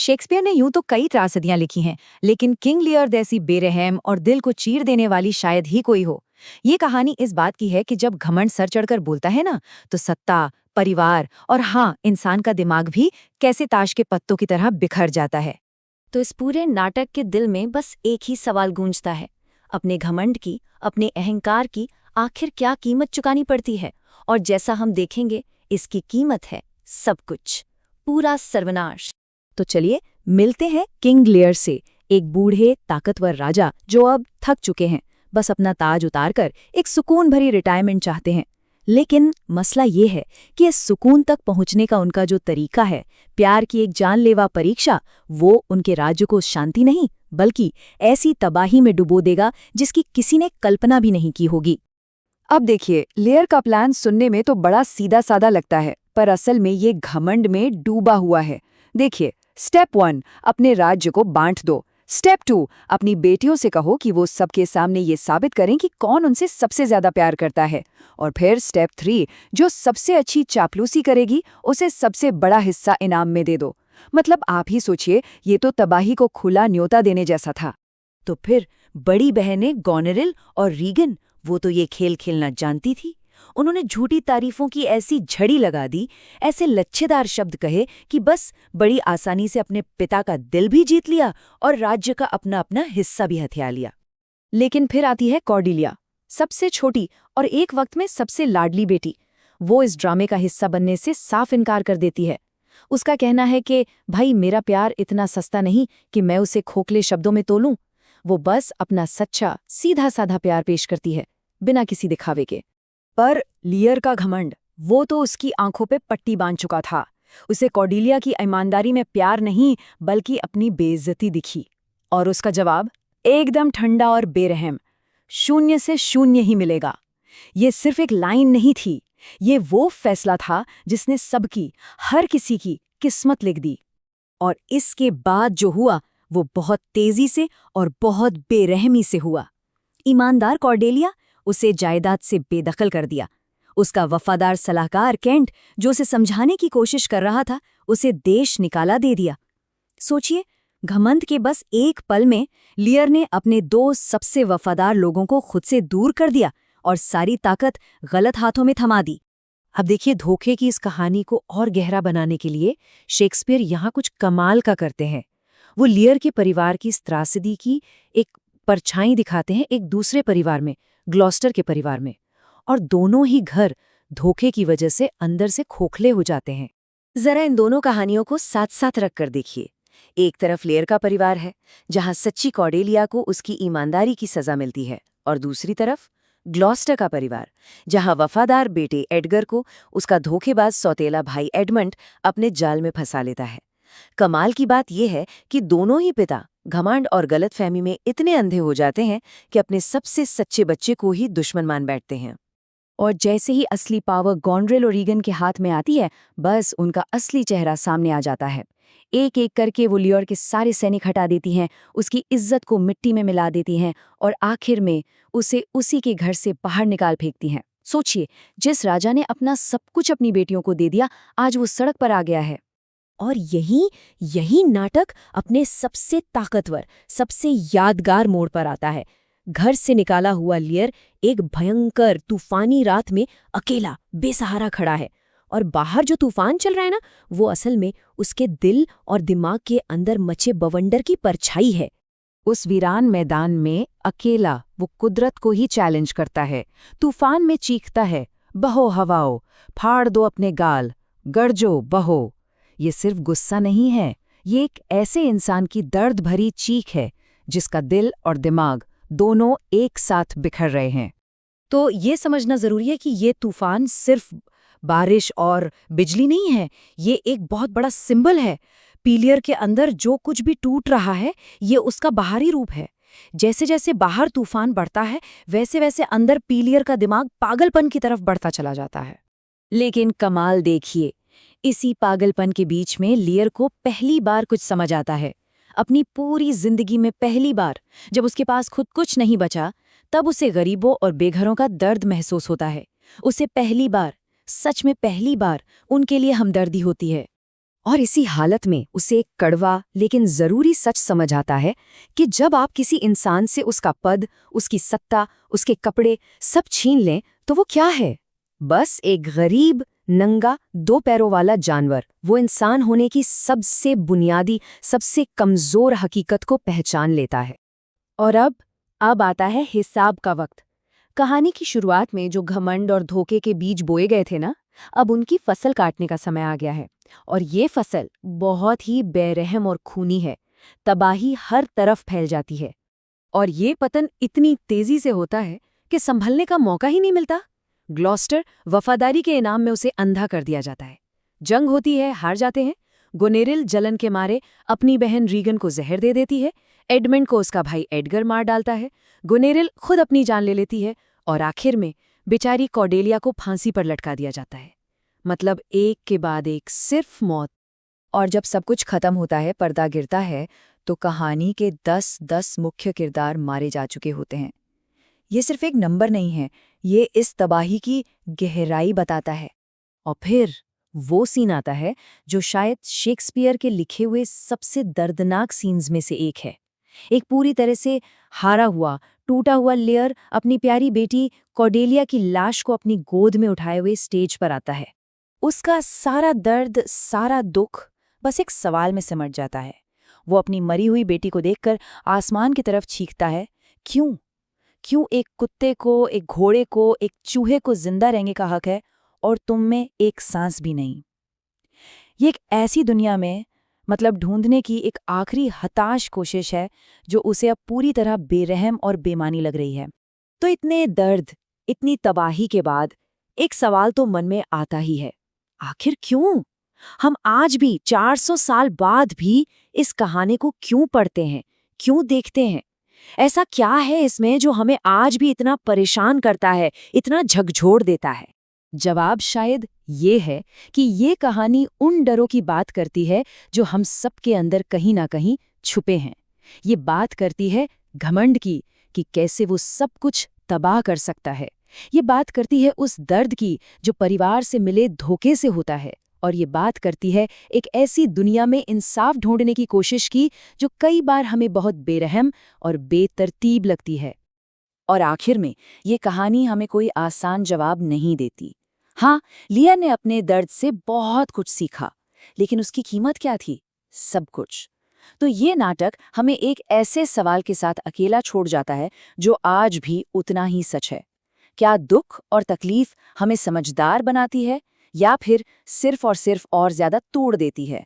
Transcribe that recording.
Shakespeare ने यूं तो कई त्रासदियां लिखी हैं, लेकिन किंग लियर जैसी बेरहम और दिल को चीर देने वाली शायद ही कोई हो। ये कहानी इस बात की है कि जब घमंड सर चढ़कर बोलता है ना, तो सत्ता, परिवार और हाँ, इंसान का दिमाग भी कैसे ताश के पत्तों की तरह बिखर जाता है। तो इस पूरे नाटक के दिल में बस एक ही सवाल गूंजता है, अपने घमंड की, अपने अहंकार की आखिर क्या कीमत चुकानी पड़ती है। और जैसा हम देखेंगे, इसकी कीमत है सब कुछ, पूरा सर्वनाश। तो चलिए मिलते हैं किंग लियर से, एक बूढ़े ताकतवर राजा जो अब थक चुके हैं, बस अपना ताज उतारकर एक सुकून भरी रिटायरमेंट चाहते हैं। लेकिन मसला ये है कि इस सुकून तक पहुंचने का उनका जो तरीका है, प्यार की एक जानलेवा परीक्षा, वो उनके राज्य को शांति नहीं बल्कि ऐसी तबाही में डुबो देगा जिसकी किसी ने कल्पना भी नहीं की होगी। अब देखिए, लेयर का प्लान सुनने में तो बड़ा सीधा साधा लगता है, पर असल में ये घमंड में डूबा हुआ है। देखिए, स्टेप 1, अपने राज्य को बांट दो। स्टेप 2, अपनी बेटियों से कहो कि वो सबके सामने ये साबित करें कि कौन उनसे सबसे ज्यादा प्यार करता है। और फिर स्टेप 3, जो सबसे अच्छी चापलूसी करेगी उसे सबसे बड़ा हिस्सा इनाम में दे दो। मतलब आप ही सोचिए, ये तो तबाही को खुला न्योता देने जैसा था। तो फिर बड़ी बहनें गॉनेरिल और रीगन, वो तो ये खेल खेलना जानती थी। उन्होंने झूठी तारीफों की ऐसी झड़ी लगा दी, ऐसे लच्छेदार शब्द कहे कि बस बड़ी आसानी से अपने पिता का दिल भी जीत लिया और राज्य का अपना अपना हिस्सा भी हथिया लिया। लेकिन फिर आती है कॉर्डेलिया, सबसे छोटी और एक वक्त में सबसे लाडली बेटी। वो इस ड्रामे का हिस्सा बनने से साफ इनकार कर देती है। उसका कहना है कि भाई, मेरा प्यार इतना सस्ता नहीं कि मैं उसे खोखले शब्दों में तोलूं। वो बस अपना सच्चा सीधा साधा प्यार पेश करती है, बिना किसी दिखावे के। पर लियर का घमंड, वो तो उसकी आंखों पे पट्टी बांध चुका था। उसे कॉर्डेलिया की ईमानदारी में प्यार नहीं बल्कि अपनी बेइज्जती दिखी। और उसका जवाब एकदम ठंडा और बेरहम, 0 से 0 ही मिलेगा। ये सिर्फ एक लाइन नहीं थी, ये वो फैसला था जिसने सबकी, हर किसी की किस्मत लिख दी। और इसके बाद जो हुआ वो बहुत तेजी से और बहुत बेरहमी से हुआ। ईमानदार कॉर्डेलिया, उसे जायदाद से बेदखल कर दिया। उसका वफादार सलाहकार केंट, जो उसे समझाने की कोशिश कर रहा था, उसे देश निकाला दे दिया। सोचिए, घमंड के बस एक पल में लियर ने अपने 2 सबसे वफादार लोगों को खुद से दूर कर दिया और सारी ताकत गलत हाथों में थमा दी। अब देखिए, धोखे की इस कहानी को और गहरा बनाने के लिए शेक्सपियर यहाँ कुछ कमाल का करते हैं। वो लियर के परिवार की इस त्रासदी की एक परछाई दिखाते हैं एक दूसरे परिवार में, ग्लॉस्टर के परिवार में। और दोनों ही घर धोखे की वजह से अंदर से खोखले हो जाते हैं। जरा इन दोनों कहानियों को साथ साथ रख कर देखिए। एक तरफ लेयर का परिवार है, जहां सच्ची कॉर्डेलिया को उसकी ईमानदारी की सजा मिलती है, और दूसरी तरफ ग्लॉस्टर का परिवार, जहां वफादार बेटे एडगर को उसका धोखेबाज सौतेला भाई एडमंड अपने जाल में फंसा लेता है। कमाल की बात यह है कि दोनों ही पिता घमंड और गलतफहमी में इतने अंधे हो जाते हैं कि अपने सबसे सच्चे बच्चे को ही दुश्मन मान बैठते हैं। और जैसे ही असली पावर गॉनरेल और रीगन के हाथ में आती है, बस उनका असली चेहरा सामने आ जाता है। एक एक करके वो लियर के सारे सैनिक हटा देती हैं, उसकी इज्जत को मिट्टी में मिला देती हैं और आखिर में उसे उसी के घर से बाहर निकाल फेंकती हैं। सोचिए, जिस राजा ने अपना सब कुछ अपनी बेटियों को दे दिया, आज वो सड़क पर आ गया है। और यही नाटक अपने सबसे ताकतवर, सबसे यादगार मोड़ पर आता है। घर से निकाला हुआ लियर एक भयंकर तूफानी रात में अकेला बेसहारा खड़ा है, और बाहर जो तूफान चल रहा है ना, वो असल में उसके दिल और दिमाग के अंदर मचे बवंडर की परछाई है। उस वीरान मैदान में अकेला वो कुदरत को ही चैलेंज करता है। तूफान में चीखता है, बहो हवाओ, फाड़ दो अपने गाल, गरजो बहो। ये सिर्फ गुस्सा नहीं है, ये एक ऐसे इंसान की दर्द भरी चीख है जिसका दिल और दिमाग दोनों एक साथ बिखर रहे हैं। तो ये समझना जरूरी है कि ये तूफान सिर्फ बारिश और बिजली नहीं है, ये एक बहुत बड़ा सिंबल है। पीलियर के अंदर जो कुछ भी टूट रहा है, ये उसका बाहरी रूप है। जैसे जैसे बाहर तूफान बढ़ता है, वैसे वैसे अंदर पीलियर का दिमाग पागलपन की तरफ बढ़ता चला जाता है। लेकिन कमाल देखिए, इसी पागलपन के बीच में लियर को पहली बार कुछ समझ आता है। अपनी पूरी जिंदगी में पहली बार, जब उसके पास खुद कुछ नहीं बचा, तब उसे गरीबों और बेघरों का दर्द महसूस होता है। उसे पहली बार, सच में पहली बार, उनके लिए हमदर्दी होती है। और इसी हालत में उसे एक कड़वा लेकिन जरूरी सच समझ आता है कि जब आप किसी इंसान से उसका पद, उसकी सत्ता, उसके कपड़े सब छीन लें तो वो क्या है? बस एक गरीब, नंगा, 2 पैरों वाला जानवर। वो इंसान होने की सबसे बुनियादी, सबसे कमजोर हकीकत को पहचान लेता है। और अब आता है हिसाब का वक्त। कहानी की शुरुआत में जो घमंड और धोखे के बीज बोए गए थे ना, अब उनकी फसल काटने का समय आ गया है। और ये फसल बहुत ही बेरहम और खूनी है। तबाही हर तरफ फैल जाती है। और ये पतन इतनी तेजी से होता है कि संभलने का मौका ही नहीं मिलता। ग्लॉस्टर वफादारी के इनाम में उसे अंधा कर दिया जाता है। जंग होती है, हार जाते हैं। गोनेरिल जलन के मारे अपनी बहन रीगन को जहर दे देती है। एडमंड को उसका भाई एडगर मार डालता है। गोनेरिल खुद अपनी जान ले लेती है और आखिर में बेचारी कॉर्डेलिया को फांसी पर लटका दिया जाता है। मतलब एक के बाद एक सिर्फ मौत। और जब सब कुछ खत्म होता है, पर्दा गिरता है, तो कहानी के 10 मुख्य किरदार मारे जा चुके होते हैं। ये सिर्फ एक नंबर नहीं है, ये इस तबाही की गहराई बताता है। और फिर वो सीन आता है जो शायद शेक्सपियर के लिखे हुए सबसे दर्दनाक सीन्स में से एक है। एक पूरी तरह से हारा हुआ, टूटा हुआ लेयर अपनी प्यारी बेटी कॉर्डेलिया की लाश को अपनी गोद में उठाए हुए स्टेज पर आता है। उसका सारा दर्द, सारा दुख बस एक सवाल में सिमट जाता है। वो अपनी मरी हुई बेटी को देखकर आसमान की तरफ चीखता है, क्यों? क्यों एक कुत्ते को, एक घोड़े को, एक चूहे को जिंदा रहने का हक है और तुम में एक सांस भी नहीं? ये एक ऐसी दुनिया में मतलब ढूंढने की एक आखिरी हताश कोशिश है जो उसे अब पूरी तरह बेरहम और बेमानी लग रही है। तो इतने दर्द, इतनी तबाही के बाद एक सवाल तो मन में आता ही है, आखिर क्यों? हम आज भी 400 साल बाद भी इस कहानी को क्यों पढ़ते हैं, क्यों देखते हैं? ऐसा क्या है इसमें जो हमें आज भी इतना परेशान करता है, इतना झकझोर देता है? जवाब शायद ये है कि ये कहानी उन डरों की बात करती है जो हम सबके अंदर कहीं ना कहीं छुपे हैं। ये बात करती है घमंड की, कि कैसे वो सब कुछ तबाह कर सकता है। ये बात करती है उस दर्द की जो परिवार से मिले धोखे से होता है। और ये बात करती है एक ऐसी दुनिया में इंसाफ ढूंढने की कोशिश की जो कई बार हमें बहुत बेरहम और बेतरतीब लगती है। और आखिर में ये कहानी हमें कोई आसान जवाब नहीं देती। हाँ, लिया ने अपने दर्द से बहुत कुछ सीखा, लेकिन उसकी कीमत क्या थी? सब कुछ। तो ये नाटक हमें एक ऐसे सवाल के साथ अकेला छोड़ जाता है जो आज भी उतना ही सच है। क्या दुख और तकलीफ हमें समझदार बनाती है या फिर सिर्फ और ज्यादा तोड़ देती है?